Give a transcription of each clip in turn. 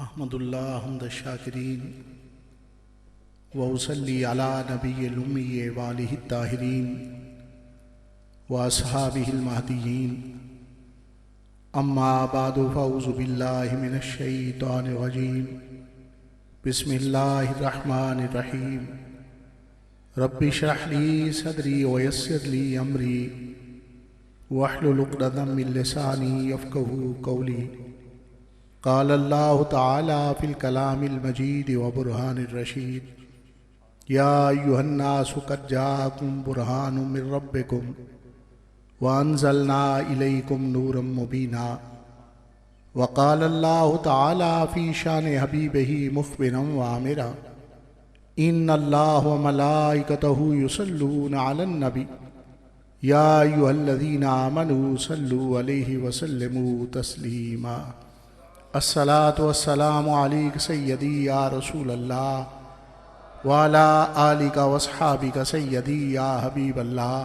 अहमदुल्लाह हम्द शाकिरीन व उसल्ली अला नबिय्यिल उम्मी व आलिहि ताहिरीन व अस्हाबिहिल महदियीन अम्मा बादु फ़अऊज़ु बिल्लाहि मिनश शैतानिर रजीम बिस्मिल्लाहिर रहमानिर रहीम रब्बि इश्रह ली सदरी व यस्सिर ली अमरी वहलुल उक़दतम मिन लिसानी यफ़क़हू क़ौली क़ाल अल्लाहु तआला फ़िल कलामिल मजीद व बुरहानिर रशीद या अय्युहन्नासु क़द जाअकुम बुरहानुम मिर रब्बिकुम व अंज़लना इलैकुम नूरम मुबीना व क़ाल अल्लाहु तआला फ़ी शानि हबीबिही मुख़बिरन व आमिरा इन्नल्लाह व मलाइकतहु युसल्लूना अलन नबी या अय्युहल्लज़ीना आमनू सल्लू अलैहि व सल्लिमू तस्लीमा अस्सलातु वस्सलामु अलैका सय्यदी या रसूल अल्लाह व अला आलिका व अस्हाबिका सय्यदी या हबीब अल्लाह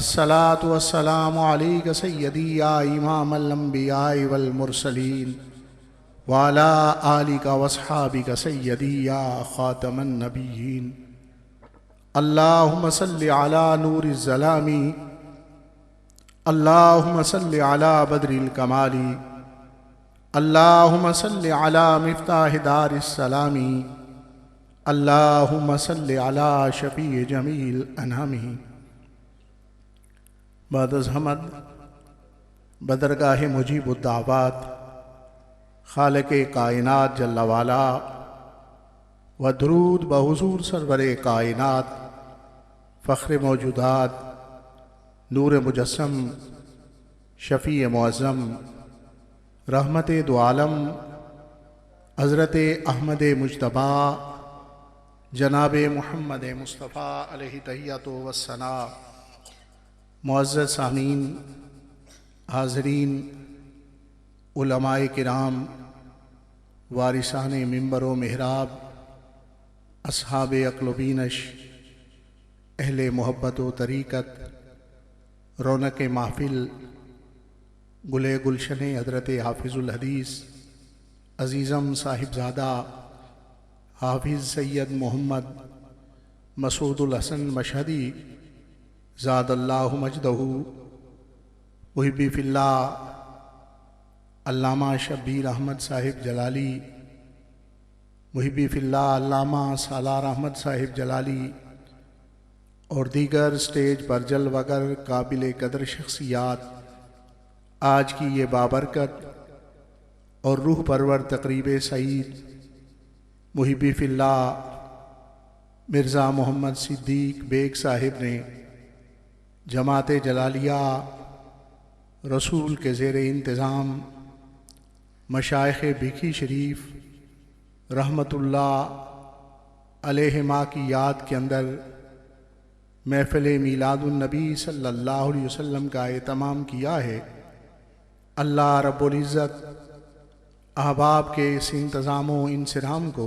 अस्सलातु वस्सलामु अलैका सय्यदी या इमामल अंबिया वल मुरसलीन व अला आलिका व अस्हाबिका सय्यदी या खातमन नबिय्यीन अल्लाहुम्मा सल्लि अला नूरिज़ ज़लामी अल्लाहुम्मा सल्लि अला बद्रिल कमाली अल्लाहुम्मा सल्लि अला मिफ्ताह दारिस सलामी अल्लाहुम्मा सल्लि अला शफ़ी जमील अनामी। बाद हमद बदरगाह मुजीबुद्दावात खालिक़े कायनात जल्ला वाला व दरूद बहुज़ूर सरवरे कायनात फ़ख्र मौजूदात नूर मुजस्सम शफ़ी मुअज़्ज़म रहमत दो आलम हज़रत अहमद मुज्तबा जनाब मुहम्मद मुस्तफ़ा अलैहि तहिय्यतु वस्सना। मुअज़्ज़ज़ सामीन, हाज़रीन, उलमाए किराम, वारिसाने मिंबर व मेहराब, अस्हाबे अक़्ल व बीनश, अहले मोहब्बत व तरीक़त, रौनक महफ़िल, गुले गुलशन हज़रत हाफिज़ुल हदीस अज़ीज़म साहिबज़ादा हाफिज़ सैयद मोहम्मद मसूदुल हसन मशहदी ज़ादल्लाहु मजदहू मुहिब्बी फ़िल्लाह अल्लामा शब्बीर अहमद साहिब जलाली, मुहिब्बी फ़िल्लाह अल्लामा सालार अहमद साहिब जलाली और दीगर स्टेज पर जलवागर काबिल कदर शख्सियात आज की ये बाबरकत और रूह परवर तकरीब सईद मुहिब्बी फ़िल्लाह मिर्ज़ा मोहम्मद सिद्दीक़ बेग साहिब ने जमात जलालिया रसूल के ज़ेर इंतज़ाम मशाइख़ भिखी शरीफ रहमतुल्लाह अलैहिमा की याद के अंदर महफ़िल मीलादुन नबी सल्लल्लाहु अलैहि वसल्लम का एहतमाम किया है। अल्लाह रब्बुल इज़्ज़त अहबाब के इस इंतज़ाम व इंसिराम को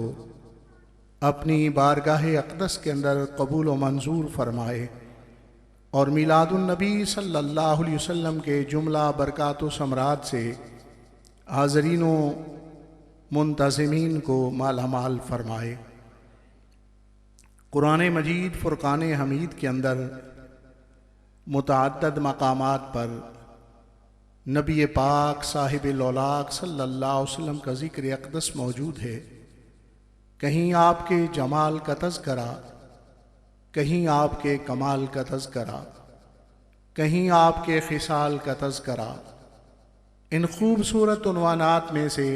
अपनी बारगाह अक़दस के अंदर कबूल व मंजूर फरमाए और मीलादुन नबी सल्लल्लाहु अलैहि वसल्लम के जुमला बरक़ात व समरात से हाज़रीन व मुंतज़िमीन को मालामाल फरमाए। कुरान मजीद फ़ुरक़ान हमीद के अंदर मुतअद्दिद मक़ामात पर नबी पाक साहिब लौलाक सल्लल्लाहु अलैहि वसल्लम का ज़िक्र अक़दस मौजूद है। कहीं आपके जमाल का तज़किरा, कहीं आपके कमाल का तज़किरा, कहीं आपके ख़िसाल का तज़किरा। इन खूबसूरत उन्वानात में से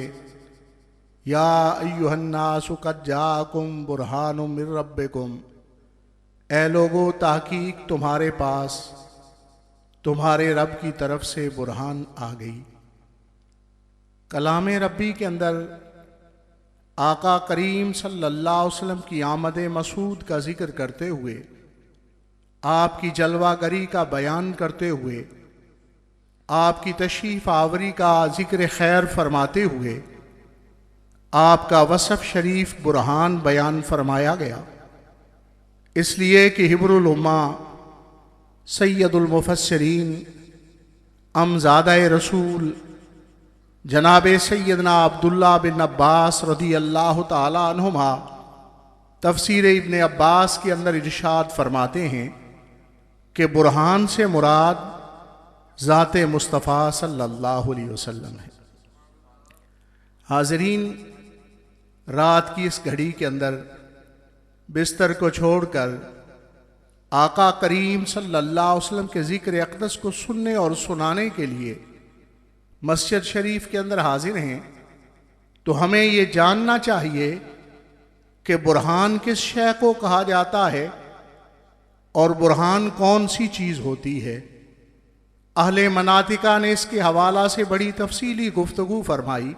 या अय्युहन्नासु क़द जाअकुम बुरहानुम मिर रब्बिकुम, ए लोगो ताहक़ीक़ तुम्हारे पास तुम्हारे रब की तरफ से बुरहान आ गई। कलाम रब्बी के अंदर आका करीम सल्लल्लाहु अलैहि वसल्लम की आमद मसूद का जिक्र करते हुए, आपकी जलवागरी का बयान करते हुए, आपकी तशरीफ़ आवरी का जिक्र खैर फरमाते हुए आपका वसफ़ शरीफ बुरहान बयान फरमाया गया। इसलिए कि हिब्रुल उम्मा सैयदुल मुफस्सिरीन अमज़ादा रसूल जनाब सैयदना अब्दुल्ला बिन अब्बास रदी अल्लाह ताला अन्हुमा तफसीर इब्न अब्बास के अंदर इरशाद फरमाते हैं कि बुरहान से मुराद ज़ाते मुस्तफ़ा सल्लल्लाहु अलैहि वसल्लम है। हाज़रीन, रात की इस घड़ी के अंदर बिस्तर को छोड़कर आका करीम सल्लल्लाहु अलैहि वसल्लम के ज़िक्र अक़दस को सुनने और सुनाने के लिए मस्जिद शरीफ के अंदर हाजिर हैं, तो हमें ये जानना चाहिए कि बुरहान किस शय को कहा जाता है और बुरहान कौन सी चीज़ होती है। अहले मनातिका ने इसके हवाला से बड़ी तफसीली गुफ्तगू फरमाई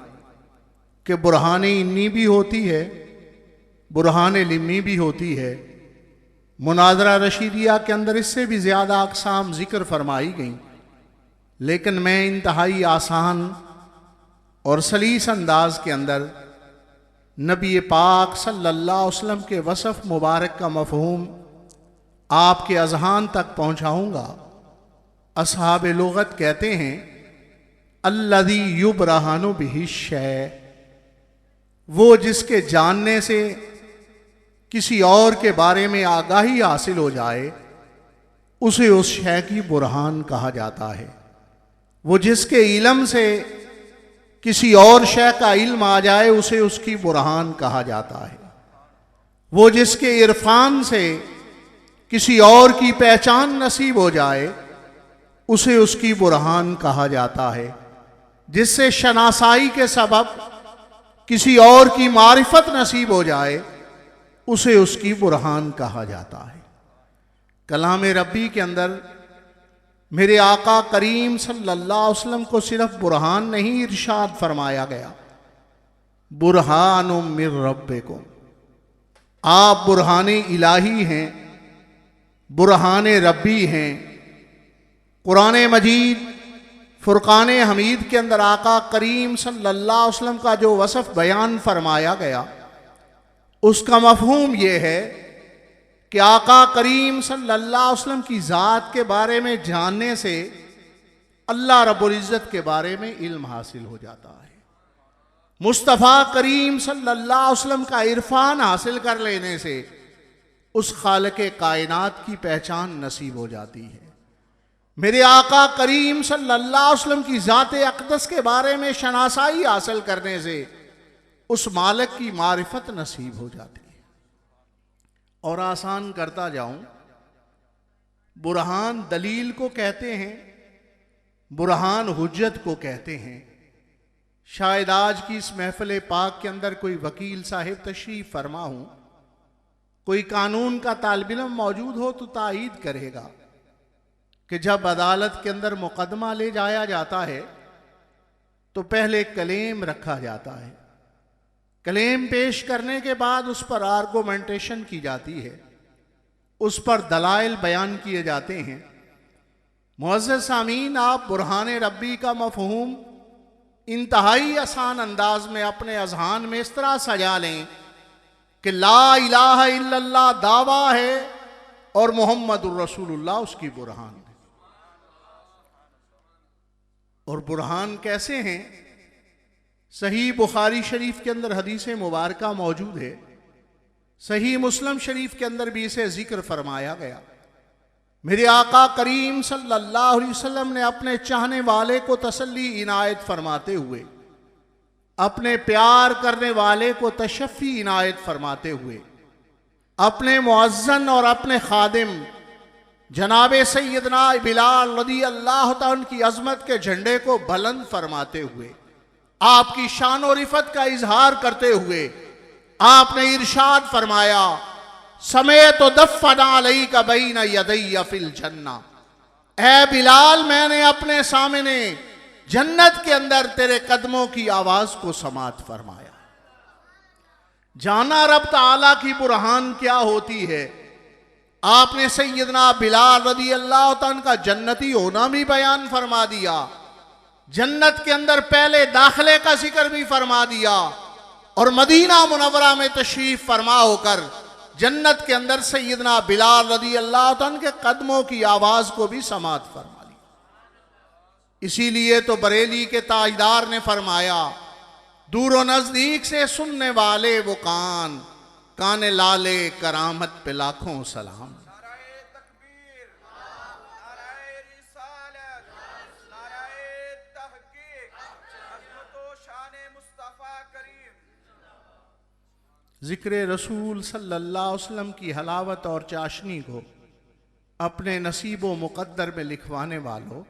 कि बुरहान इन्नी भी होती है, बुरहान लिम्मी भी होती है। मुनाजरा रशीदिया के अंदर इससे भी ज़्यादा अक़साम ज़िक्र फरमाई गई, लेकिन मैं इंतहाई आसान और सलीस अंदाज के अंदर नबी पाक सल्लल्लाहु अलैहि वसल्लम के वसफ़ मुबारक का मफ़हूम आपके अज़हान तक पहुँचाऊँगा। असहाब लुग़त कहते हैं अल्लज़ी युबरहानु बिही शै, वो जिसके जानने से किसी और के बारे में आगाही हासिल हो जाए उसे उस शय की बुरहान कहा जाता है। वो जिसके इल्म से किसी और शय का इल्म आ जाए उसे उसकी बुरहान कहा जाता है। वो जिसके इरफान से किसी और की पहचान नसीब हो जाए उसे उसकी बुरहान कहा जाता है। जिससे शनासाई के सबब किसी और की मारिफत नसीब हो जाए उसे उसकी बुरहान कहा जाता है। कलाम रब्बी के अंदर मेरे आका करीम सल्लल्लाहु अलैहि वसल्लम को सिर्फ बुरहान नहीं इरशाद फरमाया गया, बुरहानुम मिर रब्बिकुम, आप बुरहान इलाही हैं, बुरहान रब्बी हैं। कुरान मजीद फुरकान हमीद के अंदर आका करीम सल्लल्लाहु अलैहि वसल्लम का जो वसफ़ बयान फरमाया गया उसका मफ़हूम ये है कि आका करीम सल्लल्लाहु अलैहि वसल्लम की ज़ात के बारे में जानने से अल्लाह रब्बुल इज़्ज़त के बारे में इल्म हासिल हो जाता है। मुस्तफ़ा करीम सल्लल्लाहु अलैहि वसल्लम का इरफान हासिल कर लेने से उस खालिक़े कायनात की पहचान नसीब हो जाती है। मेरे आका करीम सल्लल्लाहु अलैहि वसल्लम की ज़ात अक़दस के बारे में शनासाई हासिल करने से उस मालिक की मारिफत नसीब हो जाती है। और आसान करता जाऊं, बुरहान दलील को कहते हैं, बुरहान हुज्जत को कहते हैं। शायद आज की इस महफिल पाक के अंदर कोई वकील साहिब तशरीफ फरमा हूं, कोई कानून का तालिब इल्म मौजूद हो तो तायीद करेगा कि जब अदालत के अंदर मुकदमा ले जाया जाता है तो पहले क्लेम रखा जाता है। क्लेम पेश करने के बाद उस पर आर्गुमेंटेशन की जाती है, उस पर दलाइल बयान किए जाते हैं। मुअज़्ज़ज़ सामीन, आप बुरहान रब्बी का मफ़हूम इंतहाई आसान अंदाज में अपने अज़हान में इस तरह सजा लें कि ला इलाहा इल्लल्लाह दावा है और मुहम्मदुर रसूलुल्लाह उसकी बुरहान है। और बुरहान कैसे हैं? सही बुखारी शरीफ के अंदर हदीस मुबारका मौजूद है, सही मुस्लिम शरीफ के अंदर भी इसे जिक्र फरमाया गया। मेरे आका करीम सल्लल्लाहु अलैहि वसल्लम ने अपने चाहने वाले को तसल्ली इनायत फरमाते हुए, अपने प्यार करने वाले को तशफ़ी इनायत फरमाते हुए, अपने मुअज़्ज़न और अपने खादिम जनाब सैयदना बिलाल रज़ी अल्लाह तआला की अज़मत के झंडे को बुलंद फरमाते हुए, आपकी शान और इफ़त का इजहार करते हुए आपने इरशाद फरमाया, समय तो दफ़ना अलैका बैना यदैया फिल जन्ना, ऐ बिलाल मैंने अपने सामने जन्नत के अंदर तेरे कदमों की आवाज को समात फरमाया। जाना रब ताला की बुरहान क्या होती है। आपने सैयदना बिलाल रज़ी अल्लाह तआला का जन्नती होना भी बयान फरमा दिया, जन्नत के अंदर पहले दाखिले का जिक्र भी फरमा दिया और मदीना मुनव्वरा में तशरीफ फरमा होकर जन्नत के अंदर सैयदना बिलाल रज़ी अल्लाह तआला के कदमों की आवाज को भी समात फरमा ली। इसीलिए तो बरेली के ताजदार ने फरमाया, दूर व नजदीक से सुनने वाले वो कान, कान लाले करामत पे लाखों सलाम। ज़िक्र रसूल सल्लल्लाहु अलैहि वसल्लम की हलावत और चाशनी को अपने नसीब व मुक़द्दर में लिखवाने वालों,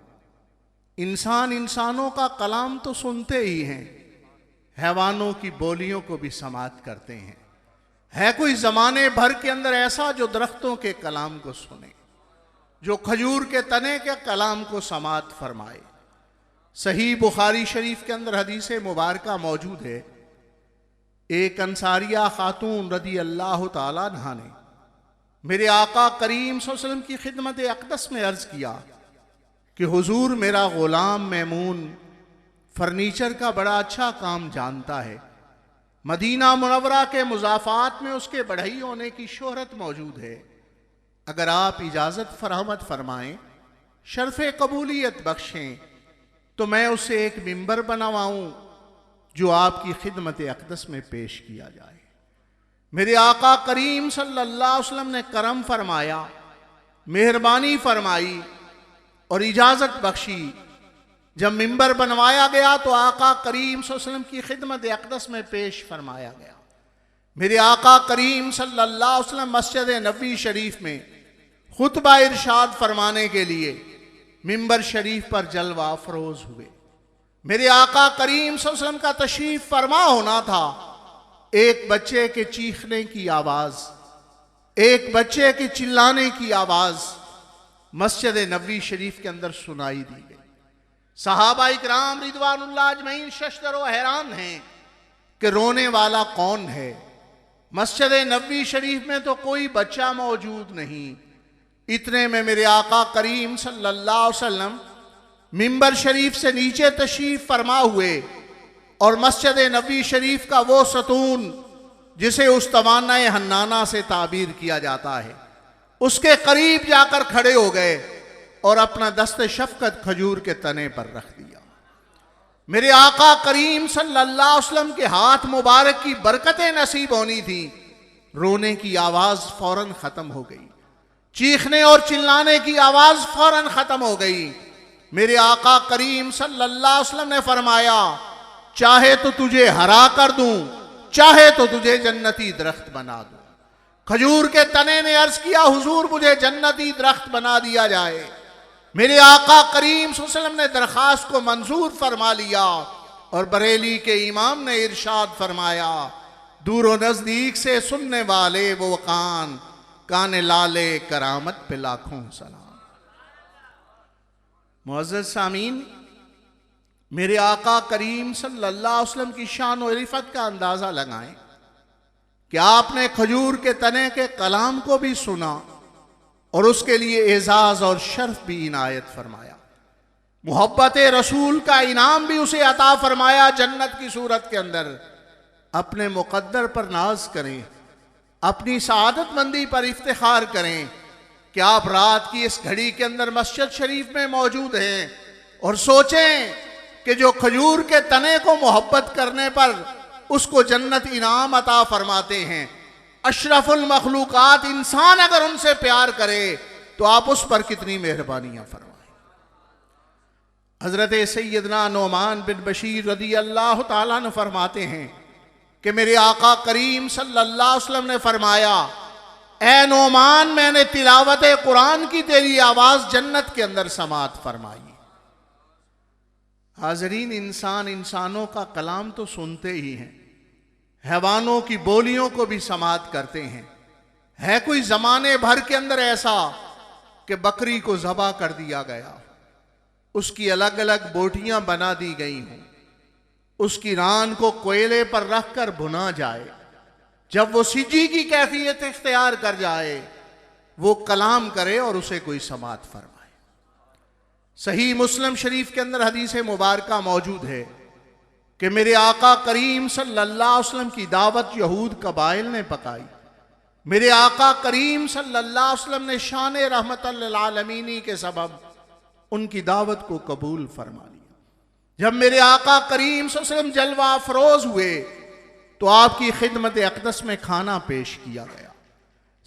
इंसान इंसानों का कलाम तो सुनते ही हैं, हैवानों की बोलियों को भी समात करते हैं। है कोई ज़माने भर के अंदर ऐसा जो दरख्तों के कलाम को सुने, जो खजूर के तने के कलाम को समात फरमाए। सही बुखारी शरीफ के अंदर हदीस मुबारका मौजूद है। एक अंसारिया खातून रदी अल्लाह ताला अन्हा ने मेरे आका करीम सल्लल्लाहु अलैहि वसल्लम की खिदमत अक़दस में अर्ज़ किया कि हुजूर, मेरा ग़ुलाम मैमून फर्नीचर का बड़ा अच्छा काम जानता है। मदीना मुनव्वरा के मुज़ाफ़ात में उसके बढ़ई होने की शोहरत मौजूद है। अगर आप इजाज़त फराहमत फरमाएँ, शर्फ़ कबूलियत बख्शें, तो मैं उसे एक मिंबर बनवाऊँ जो आपकी खिदमत अक़दस में पेश किया जाए। मेरे आका करीम सल्लल्लाहु अलैहि वसल्लम ने करम फरमाया, मेहरबानी फरमाई और इजाज़त बख्शी। जब मिंबर बनवाया गया तो आका करीम सल्लल्लाहु अलैहि वसल्लम की खिदमत अक़दस में पेश फरमाया गया। मेरे आका करीम सल्लल्लाहु अलैहि वसल्लम मस्जिद नबवी शरीफ में खुतबा इरशाद फरमाने के लिए मिंबर शरीफ पर जलवा अफरोज हुए। मेरे आका करीम सल्लल्लाहु अलैहि वसल्लम का तशरीफ फरमा होना था। एक बच्चे के चीखने की आवाज, एक बच्चे के चिल्लाने की आवाज मस्जिद नबवी शरीफ के अंदर सुनाई दी गई। सहाबा इकराम रिदवानुल्लाह अजमईन शशदर हैरान हैं कि रोने वाला कौन है। मस्जिद नबवी शरीफ में तो कोई बच्चा मौजूद नहीं। इतने में मेरे आका करीम सल्लल्लाहु अलैहि वसल्लम मिंबर शरीफ से नीचे तशरीफ फरमा हुए और मस्जिद नबवी शरीफ का वो सतून जिसे उस तवाना हन्नाना से ताबीर किया जाता है, उसके करीब जाकर खड़े हो गए और अपना दस्ते शफकत खजूर के तने पर रख दिया। मेरे आका करीम सल्लल्लाहु अलैहि वसल्लम के हाथ मुबारक की बरकतें नसीब होनी थी। रोने की आवाज फौरन खत्म हो गई, चीखने और चिल्लाने की आवाज फौरन खत्म हो गई। मेरे आका करीम सल्लल्लाहु अलैहि वसल्लम ने फरमाया, चाहे तो तुझे हरा कर दूं, चाहे तो तुझे जन्नती दरख्त बना दूं। खजूर के तने ने अर्ज किया, हुजूर मुझे जन्नती दरख्त बना दिया जाए। मेरे आका करीम सल्लल्लाहु अलैहि वसल्लम ने दरखास्त को मंजूर फरमा लिया और बरेली के इमाम ने इरशाद फरमाया, दूर व नजदीक से सुनने वाले वो कान, कान लाले करामत पे लाखों सलाम। मुअज़्ज़ज़ सामीन, मेरे आका करीम सल्लल्लाहु अलैहि वसल्लम की शान और रिफत का अंदाज़ा लगाएं कि आपने खजूर के तने के कलाम को भी सुना और उसके लिए एजाज़ और शर्फ भी इनायत फरमाया। मोहब्बत रसूल का इनाम भी उसे अता फरमाया जन्नत की सूरत के अंदर। अपने मुक़द्दर पर नाज करें, अपनी सआदतमंदी पर इफ्तिखार करें कि आप रात की इस घड़ी के अंदर मस्जिद शरीफ में मौजूद हैं और सोचें कि जो खजूर के तने को मोहब्बत करने पर उसको जन्नत इनाम अता फरमाते हैं। अशरफुल मखलूकात इंसान अगर उनसे प्यार करे तो आप उस पर कितनी मेहरबानियां फरमाएं। हजरत सैयदना नोमान बिन बशीर रदी अल्लाह ताला ने फरमाते हैं कि मेरे आका करीम सल्लल्लाहु अलैहि वसल्लम ने फरमाया, ए नोमान, मैंने तिलावत कुरान की तेरी आवाज जन्नत के अंदर समात फरमाई। हाजरीन, इंसान इंसानों का कलाम तो सुनते ही हैं, हैवानों की बोलियों को भी समात करते हैं। है कोई जमाने भर के अंदर ऐसा कि बकरी को ज़बा कर दिया गया, उसकी अलग अलग बोटियां बना दी गई हों, उसकी रान को कोयले पर रखकर भुना जाए, जब वो सिजी की कैफियत इख्तियार कर जाए वो कलाम करे और उसे कोई समात फरमाए। सही मुस्लिम शरीफ के अंदर हदीस मुबारका मौजूद है कि मेरे आका करीम सल्लल्लाहु अलैहि वसल्लम की दावत यहूद कबाइल ने पकाई। मेरे आका करीम सल्लल्लाहु अलैहि वसल्लम ने शान रहमतल लिल आलमीनी के सबब उनकी दावत को कबूल फरमा लिया। जब मेरे आका करीम सल्लल्लाहु अलैहि वसल्लम जलवा अफरोज हुए तो आपकी खिदमत अक़दस में खाना पेश किया गया।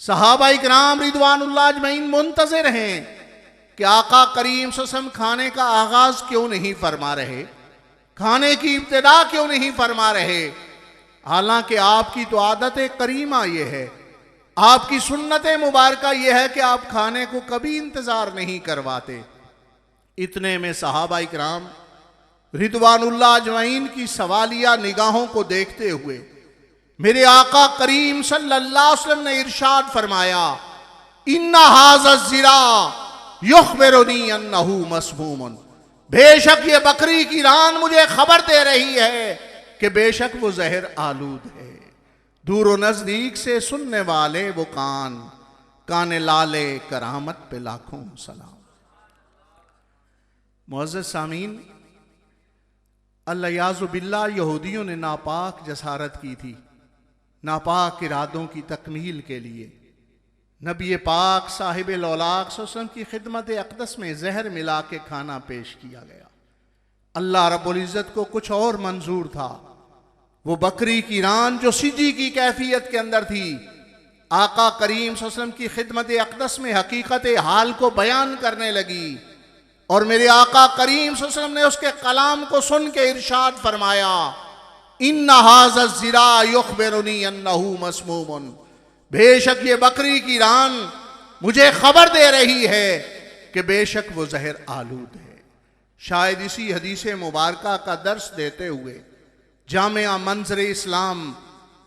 सहाबा इकराम रिदवानुल्लाह अजमईन मुंतज़िर हैं कि आका करीम सल्लल्लाहु अलैहि वसल्लम खाने का आगाज क्यों नहीं फरमा रहे, खाने की इब्तिदा क्यों नहीं फरमा रहे। हालांकि आपकी तो आदत करीमा ये है, आपकी सुन्नत मुबारका यह है कि आप खाने को कभी इंतजार नहीं करवाते। इतने में सहाबा इकराम रिदवानुल्लाह अजमईन की सवालिया निगाहों को देखते हुए मेरे आका करीम सल्लल्लाहु अलैहि वसल्लम ने इरशाद फरमाया, इन्ना हाज़ा ज़िरा युख़बिरुनी अन्नहु मस्मूमुन, बेशक ये बकरी की रान मुझे खबर दे रही है कि बेशक वो जहर आलूद है। दूर व नजदीक से सुनने वाले वो कान, काने लाले करामत पे लाखों सलाम। मुअज़्ज़ज़ सामीन, अल्लायाज़ु बिल्लाह यहूदियों ने नापाक जसारत की थी, नापाक इरादों की तकमील के लिए नबी पाक साहिब लौलाक सल्लल्लाहु की खिदमत अक़दस में जहर मिला के खाना पेश किया गया। अल्लाह रब्बुल इज़्ज़त को कुछ और मंजूर था। वो बकरी की रान जो सिजी की कैफियत के अंदर थी, आका करीम सल्लल्लाहु अलैहि वसल्लम की खिदमत अक़दस में हकीकत हाल को बयान करने लगी और मेरे आका करीम सल्लल्लाहु अलैहि वसल्लम ने उसके कलाम को सुन के इरशाद फरमाया, इन्ना हाज़ा ज़िरा युख़बिरुनी अन्नहु मस्मूमुन, बेशक ये बकरी की रान मुझे खबर दे रही है कि बेशक वो जहर आलूद है। शायद इसी हदीस मुबारका का दर्स देते हुए जामिया मंज़र इस्लाम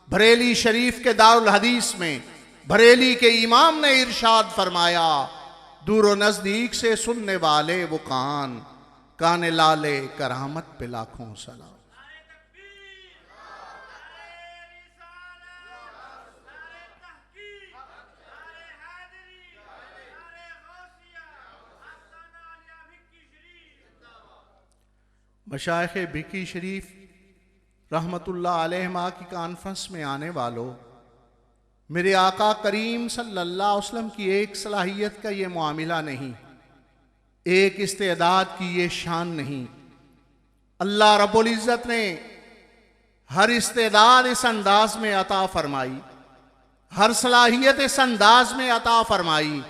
बरेली शरीफ के दारुल हदीस में बरेली के इमाम ने इरशाद फरमाया, दूर व नजदीक से सुनने वाले वो कान, काने लाले करामत पे लाखों सलाम। मशाइख़ भिक्की शरीफ रहमतुल्लाह अलैहिमा की कॉन्फ्रेंस में आने वालों, मेरे आका करीम सल्लल्लाहु अलैहि वसल्लम की एक सलाहियत का ये मामला नहीं, एक इस्तेदाद की ये शान नहीं। अल्लाह रब्बुल इज़्ज़त ने हर इस्तेदाद इस अंदाज में अता फरमाई, हर सलाहियत इस अंदाज में अता फरमाई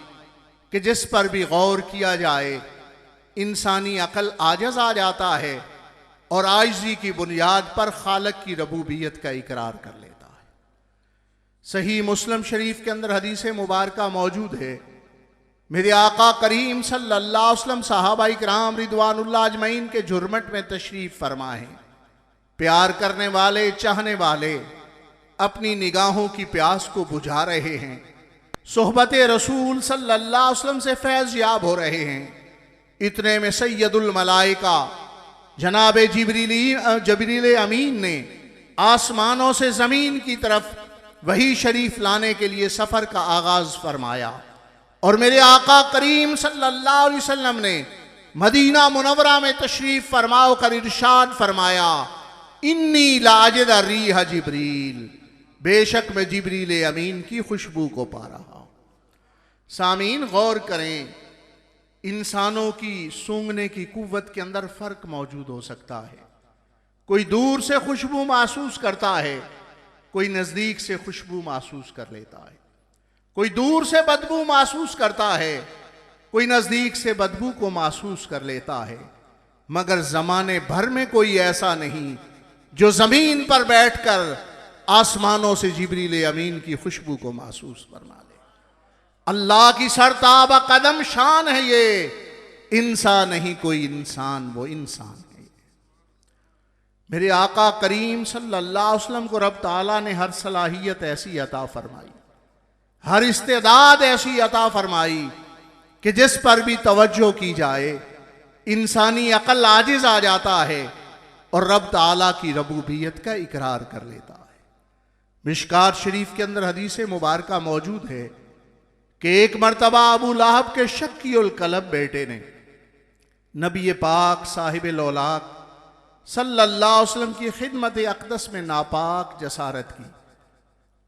कि जिस पर भी गौर किया जाए इंसानी अकल आजज आ जाता है और आजिज़ी की बुनियाद पर खालिक की रबूबियत का इकरार कर लेता है। सही मुस्लिम शरीफ के अंदर हदीस मुबारका मौजूद है, मेरे आका करीम सल्लल्लाहु अलैहि वसल्लम सहाबा इकराम रिदवानुल्लाह अजमईन के जुर्मट में तशरीफ फरमा है। प्यार करने वाले, चाहने वाले अपनी निगाहों की प्यास को बुझा रहे हैं, सोहबत रसूल सल्लल्लाहु अलैहि वसल्लम से फैज़ याब हो रहे हैं। इतने में सैयदुल मलाइका जनाब जिब्रील अमीन ने आसमानों से ज़मीन की तरफ वही शरीफ लाने के लिए सफ़र का आगाज़ फरमाया और मेरे आका करीम सल्लल्लाहु अलैहि वसल्लम ने मदीना मुनव्वरा में तशरीफ़ फरमाओ कर इरशाद फरमाया, इन्नी लाजिद रीह जिब्रील, बेशक मैं जिब्रील अमीन की खुशबू को पा रहा हूँ। सामीन गौर करें, इंसानों की सूंघने की कुव्वत के अंदर फ़र्क मौजूद हो सकता है। कोई दूर से खुशबू महसूस करता है, कोई नज़दीक से खुशबू महसूस कर लेता है। कोई दूर से बदबू महसूस करता है, कोई नज़दीक से बदबू को महसूस कर लेता है। मगर ज़माने भर में कोई ऐसा नहीं जो ज़मीन पर बैठकर आसमानों से जिब्रील अमीन की खुशबू को महसूस फरमा ले। अल्लाह की सरताब कदम शान है ये, इंसान नहीं कोई इंसान, वो इंसान है। मेरे आका करीम सल्लल्लाहु अलैहि वसल्लम को रब ताला ने हर सलाहियत ऐसी अता फरमाई, हर इस्तेदाद ऐसी अता फरमाई कि जिस पर भी तवज्जो की जाए इंसानी अकल आजिज आ जाता है और रब ताला की रबूबियत का इकरार कर लेता है। मिशकात शरीफ के अंदर हदीस मुबारका मौजूद है कि एक मर्तबा अबू लहब के शक्कीउल कलब बेटे ने नबी पाक साहिब लौलाक सल्लल्लाहु अलैहि वसल्लम की खिदमत अक़दस में नापाक जसारत की,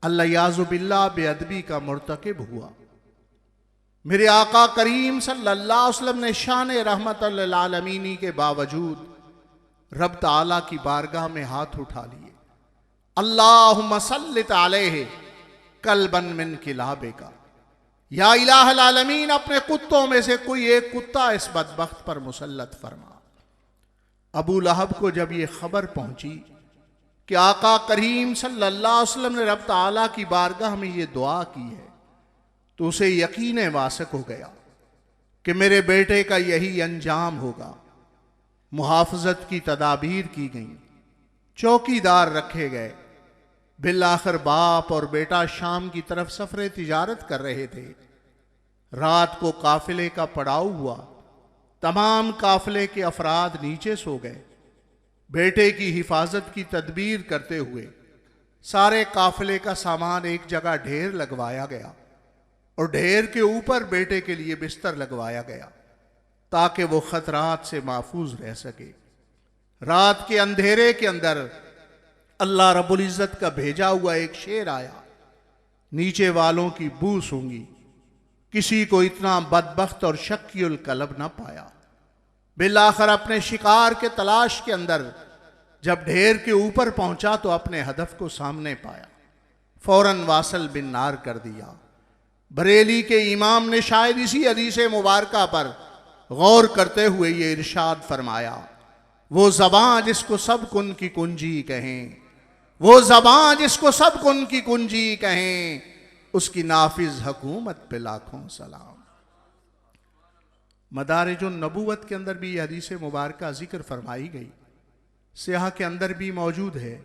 अल्लायाज़ु बिल्लाह बेअदबी का मुर्तकिब हुआ। मेरे आका करीम सल्लल्लाहु अलैहि वसल्लम ने शान रहमतुल लिल आलमीनी के बावजूद रब ताला की बारगाह में हाथ उठा लिए। अल्लाहुम्मा सल्लित अलैहि कल्बन मिन किलाबिका, या इलाहल आलमीन, अपने कुत्तों में से कोई एक कुत्ता इस बदबख्त पर मुसल्लत फरमा। अबू लहब को जब ये खबर पहुंची कि आका करीम सल्लल्लाहु अलैहि वसल्लम ने रब ताला की बारगाह में ये दुआ की है, तो उसे यकीन वासिक हो गया कि मेरे बेटे का यही अंजाम होगा। मुहाफ़ज़त की तदाबीर की गई, चौकीदार रखे गए। बिलाखिर बाप और बेटा शाम की तरफ सफर तिजारत कर रहे थे। रात को काफिले का पड़ाव हुआ। तमाम काफिले के अफराद नीचे सो गए। बेटे की हिफाजत की तदबीर करते हुए सारे काफिले का सामान एक जगह ढेर लगवाया गया और ढेर के ऊपर बेटे के लिए बिस्तर लगवाया गया ताकि वो खतरात से महफूज रह सके। रात के अंधेरे के अंदर अल्लाह रब्बुल इज़्ज़त का भेजा हुआ एक शेर आया, नीचे वालों की बू सूंघी, किसी को इतना बदबख्त और शक्युल कलब न पाया। बिलाखिर अपने शिकार के तलाश के अंदर जब ढेर के ऊपर पहुंचा तो अपने हदफ को सामने पाया, फौरन वासल बिन नार कर दिया। बरेली के इमाम ने शायद इसी हदीस मुबारका पर गौर करते हुए ये इरशाद फरमाया, वो ज़बां जिसको सब कुन की कुंजी कहें, वो ज़बां जिसको सब कुन की कुंजी कहें, उसकी नाफिज हुकूमत पे लाखों सलाम। मदारिजुन नबूवत के अंदर भी यह हदीस मुबारका जिक्र फरमाई गई। सियाह के अंदर भी मौजूद है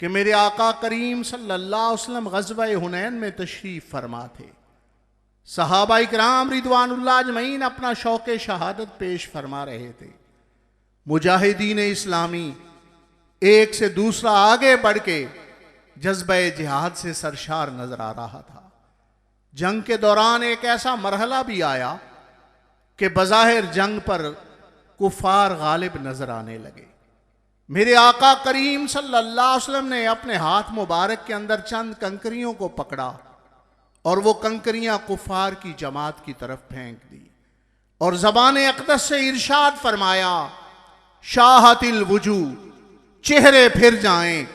कि मेरे आका करीम सल्लल्लाहु अलैहि वसल्लम ग़ज़वा हुनैन में तशरीफ़ फरमा थे। सहाबा इकराम रिदवानुल्लाह अजमईन अपना शौक़ शहादत पेश फरमा रहे थे। मुजाहिदीन इस्लामी एक से दूसरा आगे बढ़ के जज्बे जिहाद से सरशार नजर आ रहा था। जंग के दौरान एक ऐसा मरहला भी आया कि बज़ाहिर जंग पर कुफार गालिब नजर आने लगे। मेरे आका करीम सल्लल्लाहु अलैहि वसल्लम ने अपने हाथ मुबारक के अंदर चंद कंकरियों को पकड़ा और वो कंकरियां कुफार की जमात की तरफ फेंक दी और ज़बान अक़दस से इरशाद फरमाया, शाहतिल वुजू, चेहरे फिर जाएं।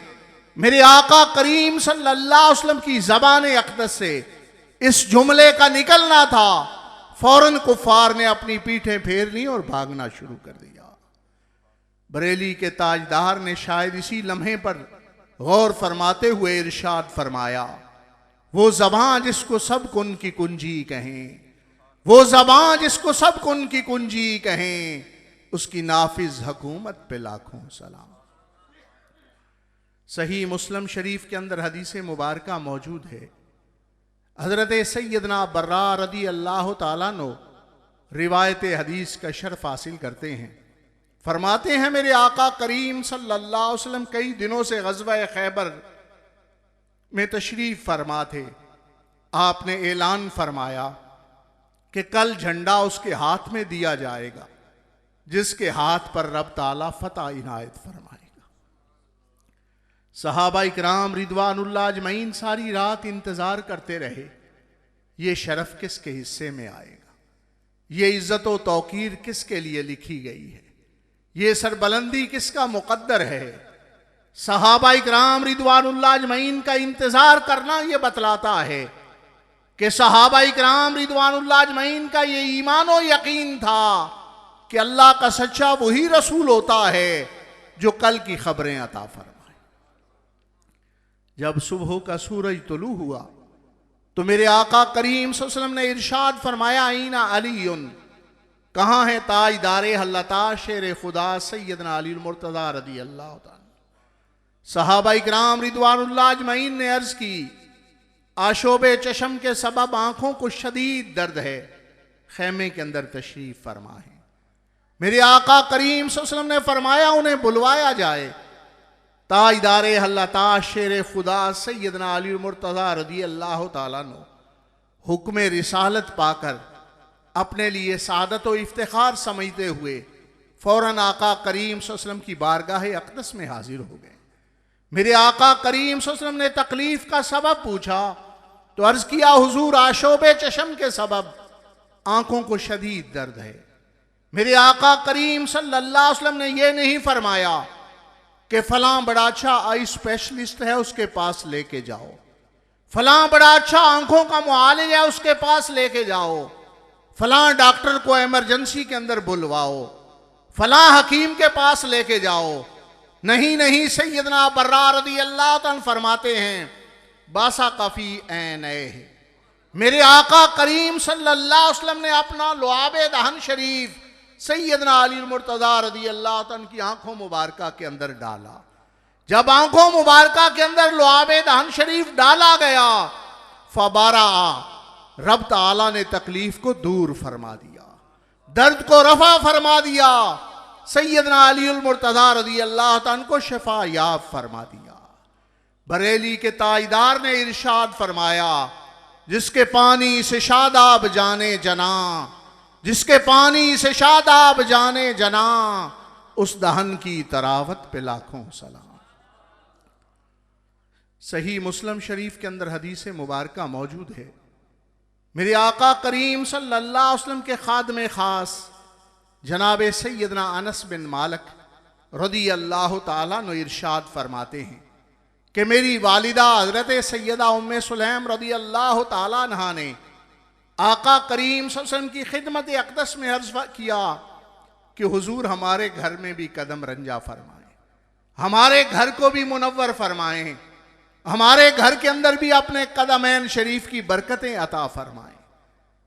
मेरे आका करीम सल्लल्लाहु अलैहि वसल्लम की ज़बान अक़दस से इस जुमले का निकलना था, फौरन कुफार ने अपनी पीठें फेर ली और भागना शुरू कर दिया। बरेली के ताजदार ने शायद इसी लम्हे पर गौर फरमाते हुए इरशाद फरमाया, वो ज़बां जिसको सब कुन की कुंजी कहें, वो ज़बां जिसको सब कुन की कुंजी कहें, उसकी नाफिज हुकूमत पे लाखों सलाम। सही मुस्लिम शरीफ के अंदर हदीस मुबारका मौजूद है। हजरत सैयदना बर्रा रदी अल्लाह ताला नो रिवायत हदीस का शर्फ हासिल करते हैं। फरमाते हैं मेरे आका करीम सल्लल्लाहु अलैहि वसल्लम कई दिनों से ग़ज़वा खैबर में तशरीफ़ फरमा थे। आपने ऐलान फरमाया कि कल झंडा उसके हाथ में दिया जाएगा जिसके हाथ पर रब ताला फतह इनायत फरमाएगा। सहाबा इकराम रिदवानुल्लाह अजमईन सारी रात इंतजार करते रहे, ये शरफ किसके हिस्से में आएगा, ये इज्जत व तौकीर किसके लिए लिखी गई है, ये सरबलंदी किसका मुकद्दर है। सहाबा इकराम रिदवानुल्लाह अजमईन का इंतजार करना ये बतलाता है कि सहाबा इकराम रिदवानुल्लाह अजमईन का ये ईमान और यकीन था कि अल्लाह का सच्चा वही रसूल होता है जो कल की खबरें अता फरमाए। जब सुबह का सूरज तुलू हुआ तो मेरे आका करीम सल्लल्लाहु अलैहि वसल्लम ने इरशाद फरमाया, आईना अलीयुन, कहाँ है ताजदारे हल्लता शेर खुदा सैयदना अली मुर्तज़ा रदी अल्लाह ताला। सहाबा इकराम रिदवानुल्लाह अजमईन ने अर्ज की, आशोबे चशम के सबब आंखों को शदीद दर्द है, खैमे के अंदर तशरीफ फरमा है। मेरे आका करीम सल्लल्लाहु अलैहि वसल्लम ने फरमाया उन्हें बुलवाया जाए। ताजदारे हल्लता शेर खुदा सैयदना अली मुर्तज़ा रदी अल्लाह ताला नो हुक्म रिसालत पाकर अपने लिए सादत व इफ्तिखार समझते हुए फौरन आका करीम सल्लल्लाहु अलैहि वसल्लम की बारगाह अक़दस में हाजिर हो गए। मेरे आका करीम सल्लल्लाहु अलैहि वसल्लम ने तकलीफ का सबब पूछा तो अर्ज किया हुजूर आशोबे चशम के सबब आंखों को शदीद दर्द है। मेरे आका करीम सल्लल्लाहु अलैहि वसल्लम ने यह नहीं फरमाया कि फलां बड़ा अच्छा आई स्पेशलिस्ट है उसके पास लेके जाओ, फलां बड़ा अच्छा आंखों का मुआलिज है उसके पास लेके जाओ, फलां डॉक्टर को इमरजेंसी के अंदर बुलवाओ, फलां हकीम के पास लेके जाओ। नहीं नहीं, सैयदना बर्रा रज़ी अल्लाह तआला फरमाते हैं बासा काफी ऐन है। मेरे आका करीम सल्लल्लाहु अलैहि वसल्लम ने अपना लुआबे दहन शरीफ सैयदना अली मुर्तज़ा रज़ी अल्लाह तआला की आंखों मुबारका के अंदर डाला। जब आंखों मुबारका के अंदर लुआबे दहन शरीफ डाला गया, फबारा रब ताला ने तकलीफ को दूर फरमा दिया, दर्द को रफा फरमा दिया। सैयदना अली मुर्तज़ा रज़ी अल्लाह तआला को शफा याब फरमा दिया। बरेली के ताईदार ने इरशाद फरमाया, जिसके पानी से शादाब जाने जना, जिसके पानी से शादाब जाने जना, उस दहन की तरावत पे लाखों सलाम। सही मुस्लिम शरीफ के अंदर हदीस मुबारका मौजूद है। मेरे आका करीम सल्लल्लाहु अलैहि वसल्लम के खादमे खास जनाब सैयदना अनस बिन मालिक रज़ी अल्लाह ताला अन्हु इरशाद फरमाते हैं कि मेरी वालिदा हजरत सैयदा उम्मे सुलैम रज़ी अल्लाह ताला अन्हा ने आका करीम सल्लल्लाहु अलैहि वसल्लम की खिदमत अक़दस में अर्ज किया कि हुजूर हमारे घर में भी कदम रंजा फरमाएं, हमारे घर को भी मुनव्वर फरमाएं, हमारे घर के अंदर भी अपने कदमैन शरीफ की बरकतें अता फरमाएं।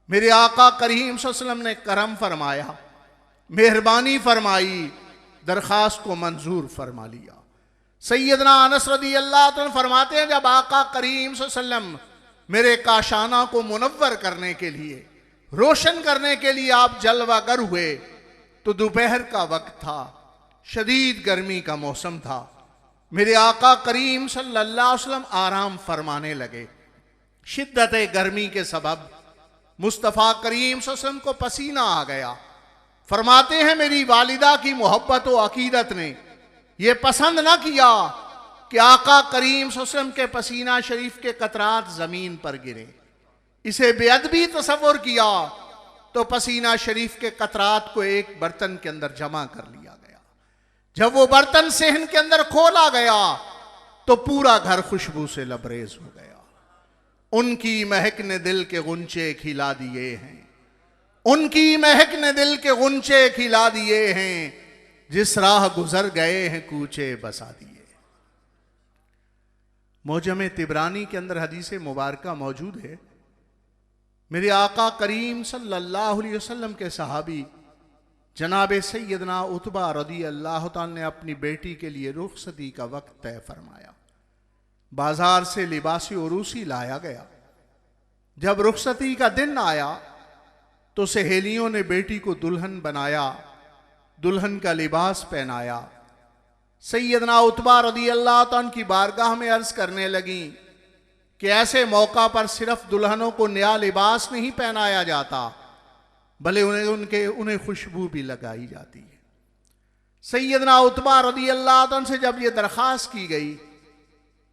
मेरे आका करीम सल्लल्लाहु अलैहि वसल्लम ने करम फरमाया, मेहरबानी फरमाई, दरख्वास्त को मंजूर फरमा लिया। सैयदना अनस रज़ी अल्लाह तआला फरमाते हैं, जब आका करीम सल्लल्लाहु अलैहि वसल्लम मेरे काशाना को मुनव्वर करने के लिए, रोशन करने के लिए आप जलवागर हुए, तो दोपहर का वक्त था, शदीद गर्मी का मौसम था। मेरे आका करीम सल्लल्लाहु अलैहि वसल्लम आराम फरमाने लगे। शिद्दत गर्मी के सबब मुस्तफ़ा करीम सल्लल्लाहु अलैहि वसल्लम को पसीना आ गया। फरमाते हैं मेरी वालिदा की मोहब्बत व अकीदत ने यह पसंद ना किया कि आका करीम सल्लल्लाहु अलैहि वसल्लम के पसीना शरीफ के कतरात जमीन पर गिरे। इसे बेअदबी तसव्वुर किया तो पसीना शरीफ के कतरात को एक बर्तन के अंदर जमा कर लिया गया। जब वो बर्तन सेहन के अंदर खोला गया तो पूरा घर खुशबू से लबरेज हो गया। उनकी महक ने दिल के गुंचे खिला दिए हैं, उनकी महक ने दिल के गुंचे खिला दिए हैं, जिस राह गुजर गए हैं कूचे बसा दिए। मोजम तिबरानी के अंदर हदीस मुबारका मौजूद है। मेरे आका करीम सल्लल्लाहु अलैहि वसल्लम के सहाबी जनाब सैयदना उतबा रज़ी अल्लाह ताला ने अपनी बेटी के लिए रुखसती का वक्त तय फरमाया। बाजार से लिबासी उरूसी लाया गया। जब रुखसती का दिन आया तो सहेलियों ने बेटी को दुल्हन बनाया, दुल्हन का लिबास पहनाया। सैयदना उतबा रज़ी अल्लाह ताला की बारगाह में अर्ज करने लगी कि ऐसे मौका पर सिर्फ दुल्हनों को नया लिबास नहीं पहनाया जाता, भले उन्हें खुशबू भी लगाई जाती है। सैयदना उतबा रज़ी अल्लाह ताला से जब ये दरख्वास्त की गई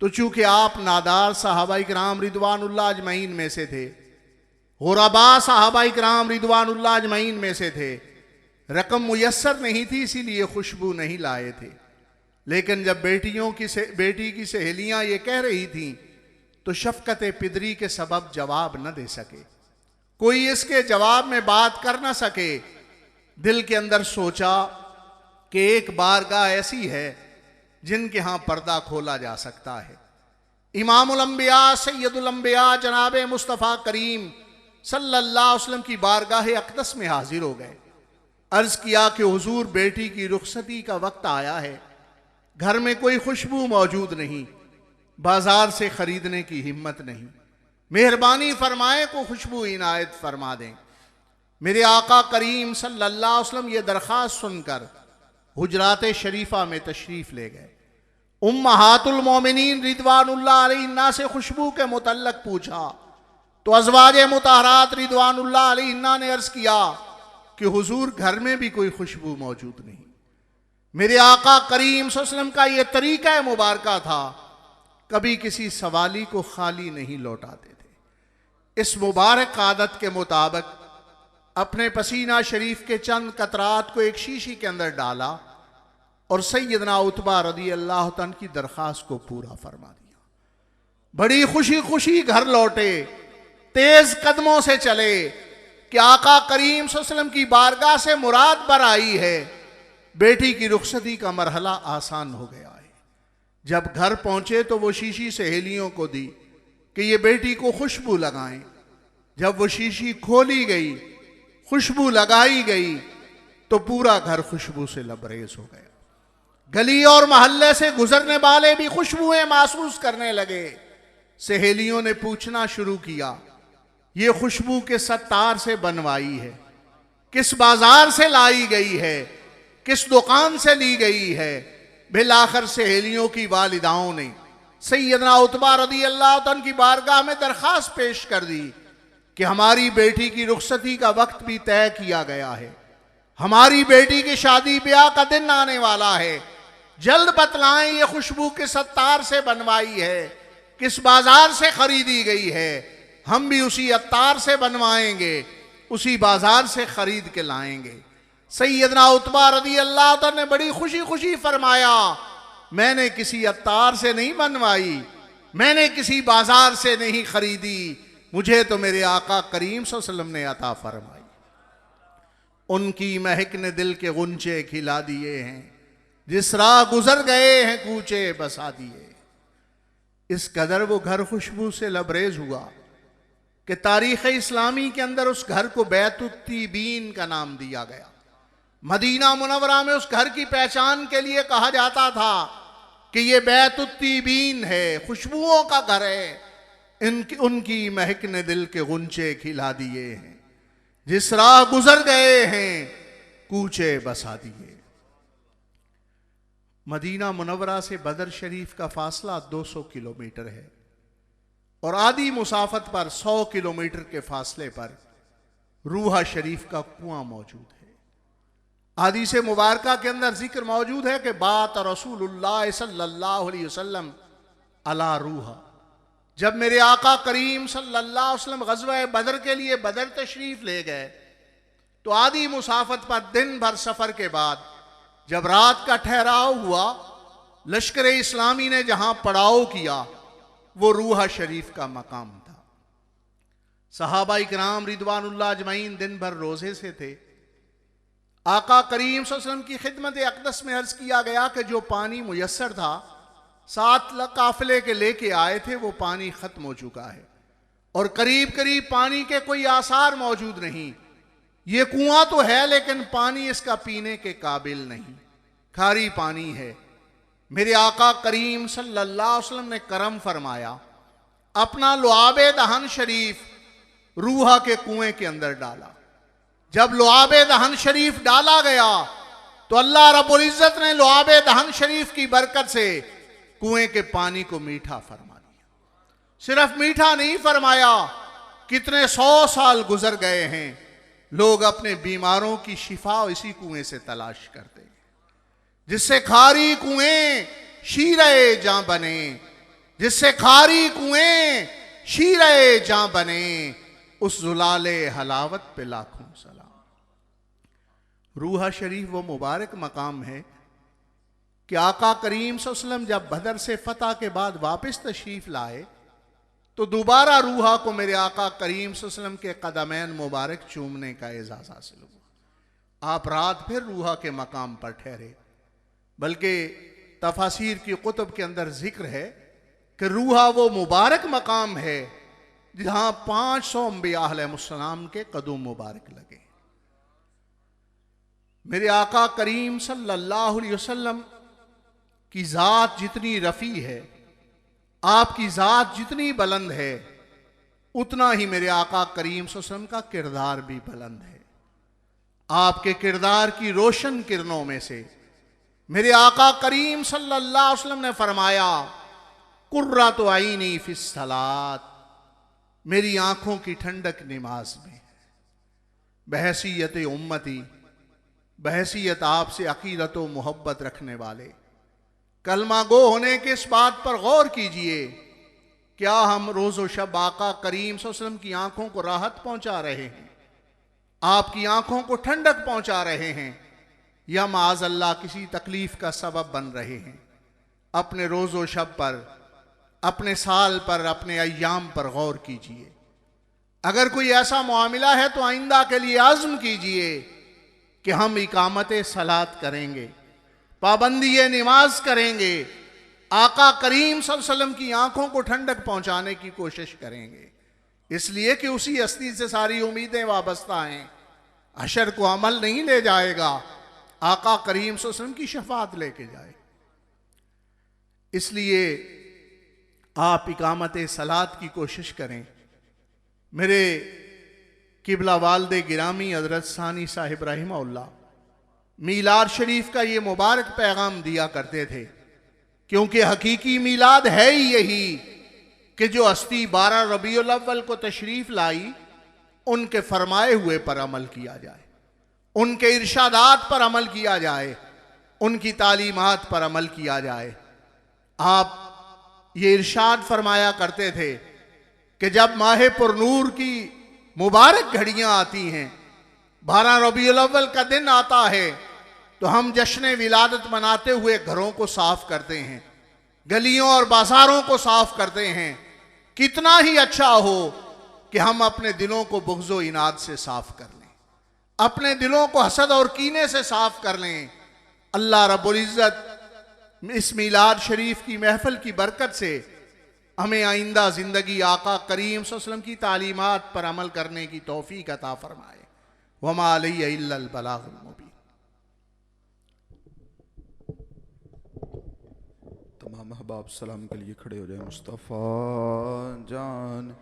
तो चूंकि आप नादार सहाबा इकराम रिदवानुल्लाह अजमईन में से थे, गुरबा सहाबा इकराम रिदवानुल्लाह अजमईन में से थे, रकम मुयस्सर नहीं थी, इसीलिए खुशबू नहीं लाए थे। लेकिन जब बेटी की सहेलियां ये कह रही थीं तो शफकत पिदरी के सबब जवाब न दे सके, कोई इसके जवाब में बात कर न सके। दिल के अंदर सोचा कि एक बारगाह ऐसी है जिनके यहाँ पर्दा खोला जा सकता है। इमामुल अंबिया सैयदुल अंबिया जनाब मुस्तफ़ा करीम सल्लल्लाहु अलैहि वसल्लम की बारगाह अक़दस में हाजिर हो गए। अर्ज किया कि हुजूर बेटी की रुखसती का वक्त आया है, घर में कोई खुशबू मौजूद नहीं, बाजार से खरीदने की हिम्मत नहीं, मेहरबानी फरमाए को खुशबू इनायत फरमा दें। मेरे आका करीम सल्लल्लाहु अलैहि वसल्लम ये दरख्वास्त सुनकर हुजरात शरीफा में तशरीफ ले गए। उम्महातुल मोमिनीन रिदवानुल्लाह अलैहिन्ना से खुशबू के मुतल्लक पूछा तो अज़वाज मुतहरात रिदवानुल्लाह अलैहिन्ना ने अर्ज किया कि हुजूर घर में भी कोई खुशबू मौजूद नहीं। मेरे आका करीम सल्लल्लाहु अलैहि वसल्लम का यह तरीका मुबारका था, कभी किसी सवाली को खाली नहीं लौटाते थे। इस मुबारक आदत के मुताबिक अपने पसीना शरीफ के चंद कतरात को एक शीशी के अंदर डाला और सैयदना उतबा रदी अल्लाह तआला की दरख्वास्त को पूरा फरमा दिया। बड़ी खुशी खुशी घर लौटे, तेज कदमों से चले कि आका करीम सल्लल्लाहु अलैहि वसल्लम की बारगाह से मुराद बर आई है, बेटी की रुखसती का मरहला आसान हो गया है। जब घर पहुंचे तो वो शीशी सहेलियों को दी कि ये बेटी को खुशबू लगाएं। जब वो शीशी खोली गई, खुशबू लगाई गई तो पूरा घर खुशबू से लबरेज हो गया। गली और मोहल्ले से गुजरने वाले भी खुशबुएं महसूस करने लगे। सहेलियों ने पूछना शुरू किया, ये खुशबू किस अत्तार से बनवाई है, किस बाजार से लाई गई है, किस दुकान से ली गई है। बिलाखिर सहेलियों की वालिदाओं ने सैयदना उतबा रदी अल्लाह तआला की बारगाह में दरखास्त पेश कर दी कि हमारी बेटी की रुखसती का वक्त भी तय किया गया है, हमारी बेटी की शादी ब्याह का दिन आने वाला है, जल्द बतलाएं ये खुशबू किस अत्तार से बनवाई है, किस बाजार से खरीदी गई है। हम भी उसी अत्तार से बनवाएंगे, उसी बाजार से खरीद के लाएंगे। सैयदना उतबा रदी अल्लाह तआला ने बड़ी खुशी खुशी फरमाया, मैंने किसी अत्तार से नहीं बनवाई, मैंने किसी बाजार से नहीं खरीदी, मुझे तो मेरे आका करीम सल्लल्लाहु अलैहि वसल्लम ने अता फरमाई। उनकी महक ने दिल के गुंचे खिला दिए हैं, जिस राह गुजर गए हैं कूचे बसा दिए। इस कदर वो घर खुशबू से लबरेज हुआ कि तारीख इस्लामी के अंदर उस घर को बैतुत्तीबीन का नाम दिया गया। मदीना मुनव्वरा में उस घर की पहचान के लिए कहा जाता था कि ये बैतुत्तीबीन है, खुशबुओं का घर है। उनकी महक ने दिल के गुंचे खिला दिए हैं, जिस राह गुजर गए हैं कूचे बसा दिए। मदीना मुनव्वरा से बदर शरीफ का फासला 200 किलोमीटर है और आधी मुसाफत पर 100 किलोमीटर के फासले पर रूहा शरीफ का कुआं मौजूद है। आदि से मुबारका के अंदर जिक्र मौजूद है कि बात रसूलुल्लाह सल्लल्लाहु अलैहि वसल्लम अला रूहा, जब मेरे आका करीम सल्लल्लाहु अलैहि वसल्लम गज़वा बदर के लिए बदर तशरीफ ले गए तो आधी मुसाफत पर दिन भर सफर के बाद जब रात का ठहराव हुआ, लश्कर इस्लामी ने जहां पड़ाव किया वो रूहा शरीफ का मकाम था। सहाबा इकराम रिदवानुल्लाह अजमईन दिन भर रोजे से थे। आका करीम सल्लल्लाहु अलैहि वसल्लम की खिदमत अक़दस में अर्ज किया गया कि जो पानी मुयस्सर था 7 काफिले के लेके आए थे, वो पानी खत्म हो चुका है और करीब करीब पानी के कोई आसार मौजूद नहीं। ये कुआं तो है लेकिन पानी इसका पीने के काबिल नहीं, खारी पानी है। मेरे आका करीम सल्लल्लाहु अलैहि वसल्लम ने करम फरमाया, अपना लुआबे दहन शरीफ रूहा के कुएं के अंदर डाला। जब लुआबे दहन शरीफ डाला गया तो अल्लाह रब्बुल इज्जत ने लुआबे दहन शरीफ की बरकत से कुएं के पानी को मीठा फरमा दिया। सिर्फ मीठा नहीं फरमाया, कितने 100 साल गुजर गए हैं, लोग अपने बीमारों की शिफा इसी कुएं से तलाश करते हैं, जिससे खारी कुएं शीरे जां बने, जिससे खारी कुएं शीरे जां बने, उस जुलाले हलावत पे लाखों सलाम। रूहा शरीफ वो मुबारक मकाम है कि आका करीम सल्लल्लाहु अलैहि वसल्लम जब बदर से फतह के बाद वापस तशरीफ लाए तो दोबारा रूहा को मेरे आका करीम सल्लल्लाहु अलैहि वसल्लम के कदमैन मुबारक चूमने का एजाज़ हासिल हुआ। आप रात फिर रूहा के मकाम पर ठहरे, बल्कि तफासीर की कुतुब के अंदर जिक्र है कि रूहा वो मुबारक मकाम है जहां 500 अंबिया अलैहिस्सलाम के कदम मुबारक लगे। मेरे आका करीम सल्लल्लाहु अलैहि वसल्लम की ज़ात जितनी रफ़ी है, आपकी ज़ात जितनी बुलंद है, उतना ही मेरे आका करीम सल्लल्लाहु अलैहि वसल्लम का किरदार भी बुलंद है। आपके किरदार की रोशन किरणों में से मेरे आका करीम सल्लल्लाहु अलैहि वसल्लम ने फरमाया, कुर्रतु आईनी फिस सलात, मेरी आंखों की ठंडक नमाज में है। बहसीयत उम्मती, बहसीयत आपसे अकीदत व मोहब्बत रखने वाले, कलमा गो होने के इस बात पर गौर कीजिए क्या हम रोज़ो शब आका करीम सल्लल्लाहु अलैहि वसल्लम की आंखों को राहत पहुंचा रहे हैं, आपकी आंखों को ठंडक पहुंचा रहे हैं, या माज़अल्लाह किसी तकलीफ का सबब बन रहे हैं? अपने रोज़ो शब पर, अपने साल पर, अपने अय्याम पर गौर कीजिए। अगर कोई ऐसा मामला है तो आइंदा के लिए आज़म कीजिए कि हम इकामत सलात करेंगे, पाबंदी नमाज करेंगे, आका करीम सल्लल्लाहु अलैहि वसल्लम की आंखों को ठंडक पहुंचाने की कोशिश करेंगे, इसलिए कि उसी हस्ती से सारी उम्मीदें वाबस्ता हैं। हशर को अमल नहीं ले जाएगा, आका करीम सल्लल्लाहु अलैहि वसल्लम की शफात लेके जाए। इसलिए आप इकामत सलात की कोशिश करें। मेरे किबला वालदे गिरामी हज़रत सानी साहिब रहमहुल्लाह मीलाद शरीफ का ये मुबारक पैगाम दिया करते थे, क्योंकि हकीकी मीलाद है ही यही कि जो हस्ती 12 रबीउल अव्वल को तशरीफ लाई, उनके फरमाए हुए पर अमल किया जाए, उनके इरशादात पर अमल किया जाए, उनकी तालीमात पर अमल किया जाए। आप ये इरशाद फरमाया करते थे कि जब माह पुरनूर की मुबारक घड़ियां आती हैं, 12 रबीउल अव्वल का दिन आता है, तो हम जश्न विलादत मनाते हुए घरों को साफ करते हैं, गलियों और बाजारों को साफ करते हैं। कितना ही अच्छा हो कि हम अपने दिलों को बुग़्ज़ व इनाद से साफ कर लें, अपने दिलों को हसद और कीने से साफ कर लें। अल्लाह रब्बुल इज़्ज़त इस मीलाद शरीफ की महफिल की बरकत से हमें आइंदा ज़िंदगी आका करीम सल्लल्लाहु अलैहि वसल्लम की तालीमात पर अमल करने की तौफीक अता फरमाए। वमा अलैना इल्लल बलागुल मुबीन। तमाम अहबाब सलाम के लिए खड़े हो जाए। मुस्तफ़ा जान